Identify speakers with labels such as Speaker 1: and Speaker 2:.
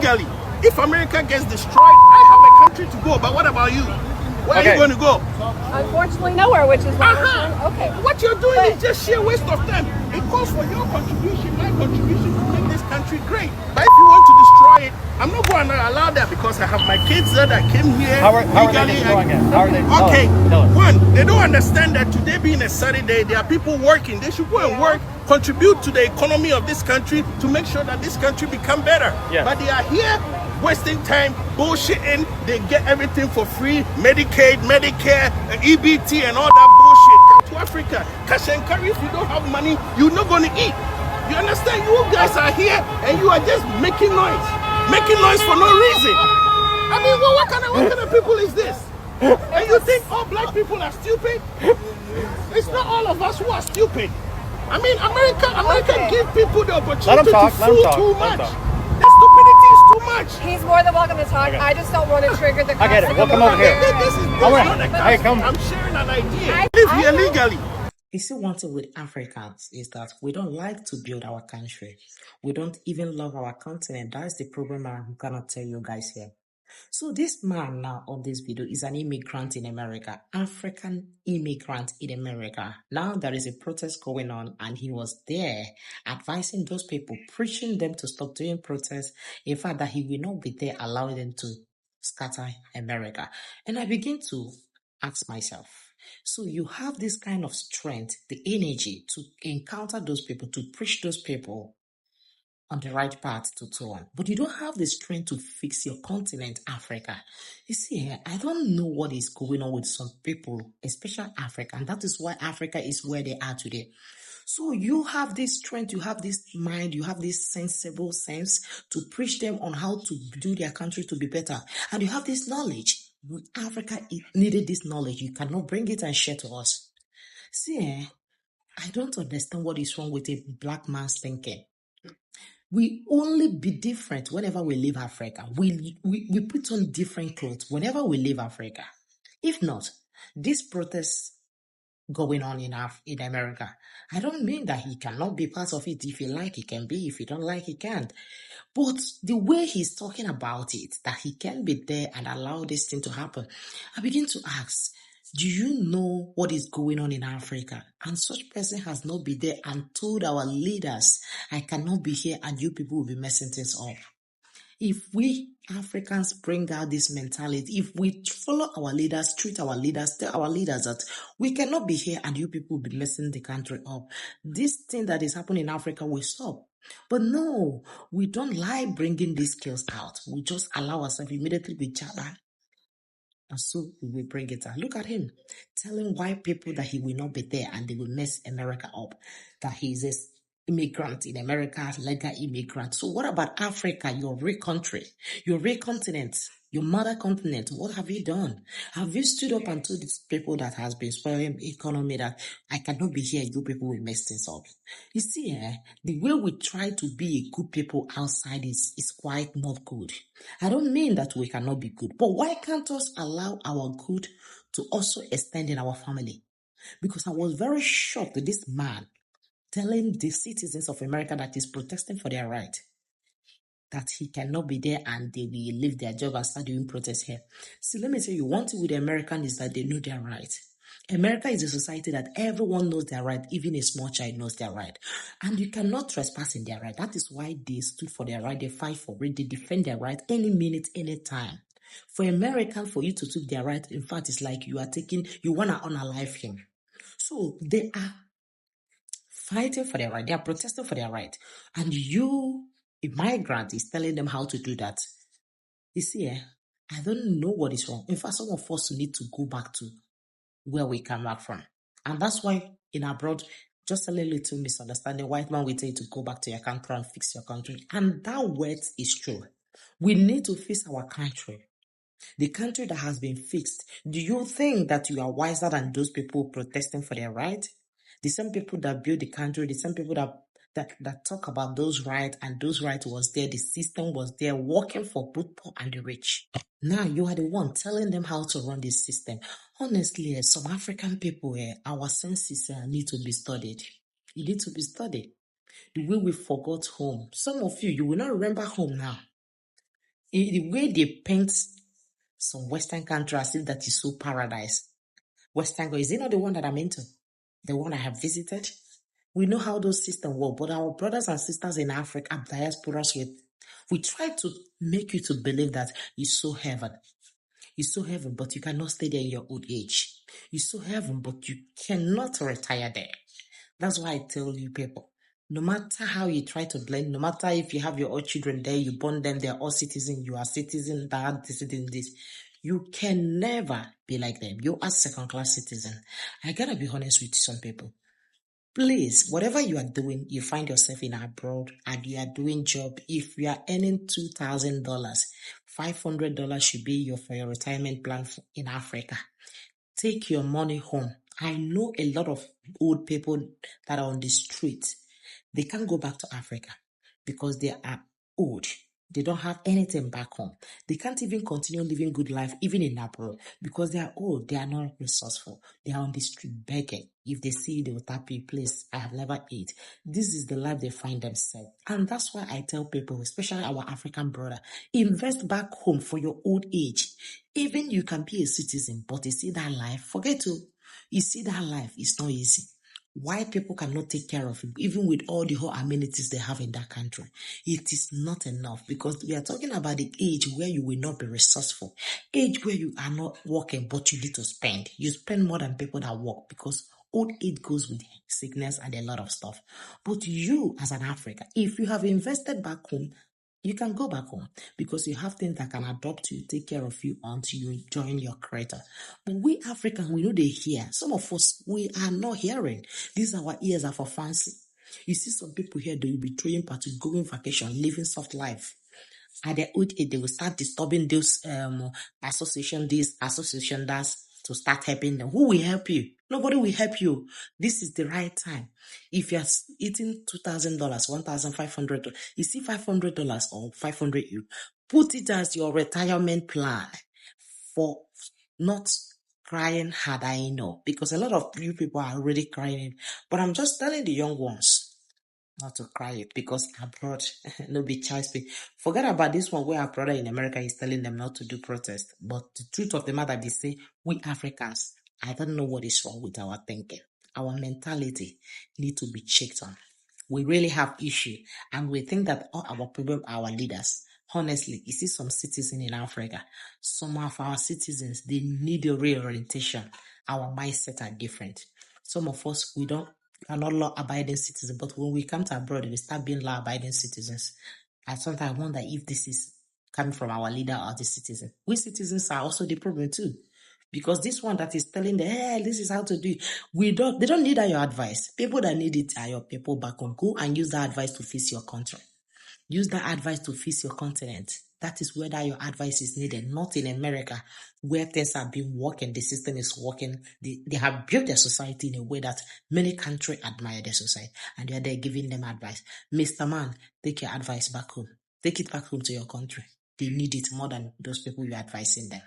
Speaker 1: Legally, if America gets destroyed, I have a country to go. But what about you? Where are you going to go?
Speaker 2: Unfortunately, nowhere, which is why okay.
Speaker 1: What you're doing is just sheer waste of time. It calls for your contribution, my contribution to make this country great. But if you want to destroy it, I'm not going to allow that because I have my kids there that came here.
Speaker 3: How are they destroying it? How are they?
Speaker 1: Okay, one, they don't understand that today being a Saturday, there are people working. They should go and work, contribute to the economy of this country to make sure that this country become better.
Speaker 3: Yeah.
Speaker 1: But they are here wasting time, bullshitting. They get everything for free, Medicaid, Medicare, EBT and all that bullshit. Come to Africa, cash and carry. If you don't have money, you're not going to eat. You understand? You guys are here and you are just making noise for no reason. I mean, well, what kind of people is this? And you think all black people are stupid? It's not all of us who are stupid. I mean, America give people the opportunity to fool too much. The stupidity is too much.
Speaker 2: He's more than welcome to talk. Okay. I just don't want to trigger the.
Speaker 3: I get it. We'll come over here.
Speaker 1: I'm sharing an idea. I live here legally.
Speaker 4: You see, one thing with Africans is that we don't like to build our country. We don't even love our continent. That's the problem I'm gonna tell you guys here. So this man now on this video is an immigrant in America, African immigrant in America. Now there is a protest going on and he was there advising those people, preaching them to stop doing protests. In fact, that he will not be there allowing them to scatter America. And I begin to ask myself, so you have this kind of strength, the energy to encounter those people, to preach those people on the right path to turn, but you don't have the strength to fix your continent, Africa. You see, I don't know what is going on with some people, especially Africa, and that is why Africa is where they are today. So you have this strength, you have this mind, you have this sensible sense to preach them on how to do their country to be better, and you have this knowledge. Africa needed this knowledge. You cannot bring it and share to us. See, I don't understand what is wrong with a black man's thinking. We only be different whenever we leave Africa. We put on different clothes whenever we leave Africa. If not, this protest going on in America, I don't mean that he cannot be part of it. If you like, he can be. If you don't like, he can't. But the way he's talking about it, that he can be there and allow this thing to happen, I begin to ask, do you know what is going on in Africa? And such person has not been there and told our leaders, I cannot be here and you people will be messing things up. If we Africans bring out this mentality, if we follow our leaders, treat our leaders, tell our leaders that we cannot be here and you people will be messing the country up, this thing that is happening in Africa will stop. But no, we don't like bringing these skills out. We just allow ourselves immediately with jabber. And so we will bring it out. Look at him telling white people that he will not be there and they will mess America up. That he is an immigrant in America, legal immigrant. So what about Africa, your real country, your real continent, your mother continent? What have you done? Have you stood up and told these people that has been spoiling the economy that I cannot be here, you people will mess things up? You see, the way we try to be a good people outside is quite not good. I don't mean that we cannot be good, but why can't us allow our good to also extend in our family? Because I was very shocked that this man telling the citizens of America that is protesting for their right, that he cannot be there and they will leave their job and start doing protests here. See, let me tell you, one thing with the Americans is that they know their right. America is a society that everyone knows their right, even a small child knows their right. And you cannot trespass in their right. That is why they stood for their right, they fight for it, they defend their right any minute, any time. For Americans, for you to take their right, in fact, it's like you want to unalive him. So they are fighting for their right, they are protesting for their right. And you, a migrant, is telling them how to do that. You see, I don't know what is wrong. In fact, some of us need to go back to where we come back from. And that's why in abroad, just a little misunderstanding, white man will tell you to go back to your country and fix your country. And that word is true. We need to fix our country. The country that has been fixed. Do you think that you are wiser than those people protesting for their right? The same people that built the country, the same people that talk about those rights, and those rights was there, the system was there, working for both poor and the rich. Now you are the one telling them how to run this system. Honestly, some African people, our senses need to be studied. It needs to be studied. The way we forgot home. Some of you will not remember home now. The way they paint some Western country as if that is so paradise. Western go, is it not the one that I'm into? The one I have visited? We know how those systems work, but our brothers and sisters in Africa, diasporas, we try to make you to believe that it's so heaven. It's so heaven, but you cannot stay there in your old age. It's so heaven, but you cannot retire there. That's why I tell you people, no matter how you try to blend, no matter if you have your own children there, you born them, they're all citizens, you are citizen, that, this, you can never be like them. You are second-class citizen. I gotta be honest with some people. Please, whatever you are doing, you find yourself in abroad and you are doing job. If you are earning $2,000, $500 should be for your retirement plan in Africa. Take your money home. I know a lot of old people that are on the street. They can't go back to Africa because they are old. They don't have anything back home. They can't even continue living good life even in abroad because they are old. They are not resourceful. They are on the street begging. If they see you, they will tap you, please, I have never eat. This is the life they find themselves. And that's why I tell people, especially our African brother, invest back home for your old age. Even you can be a citizen, but you see that life, forget to. You see that life is not easy. Why people cannot take care of it, even with all the whole amenities they have in that country. It is not enough because we are talking about the age where you will not be resourceful. Age where you are not working, but you need to spend. You spend more than people that work because old age goes with sickness and a lot of stuff. But you, as an African, if you have invested back home, you can go back home because you have things that can adopt you, take care of you until you join your creator. But we Africans, we know they hear. Some of us, we are not hearing. These our ears are for fancy. You see some people here, they will be throwing parties, going vacation, living soft life. At their old age, they will start disturbing those association, this association, that, to start helping them. Who will help you? Nobody will help you. This is the right time. If you're eating $2,000, $1,500, you see $500 or $500, you put it as your retirement plan for not crying hard, I know, because a lot of you people are already crying. But I'm just telling the young ones not to cry it because abroad, no be child speak. Forget about this one where our brother in America is telling them not to do protest. But the truth of the matter, they say, we Africans, I don't know what is wrong with our thinking. Our mentality need to be checked on. We really have issue and we think that all our problem are our leaders. Honestly, you see some citizens in Africa, some of our citizens, they need a reorientation. Our mindset are different. Some of us, we are not law-abiding citizens, but when we come to abroad, we start being law-abiding citizens. I sometimes wonder if this is coming from our leader or the citizen. We citizens are also the problem too. Because this one that is telling them, hey, this is how to do it. They don't need your advice. People that need it are your people back home. Go and use that advice to fix your country. Use that advice to fix your continent. That is where your advice is needed, not in America, where things have been working, the system is working. They have built their society in a way that many countries admire their society, and they are there giving them advice. Mr. Man, take your advice back home. Take it back home to your country. They need it more than those people you're advising them.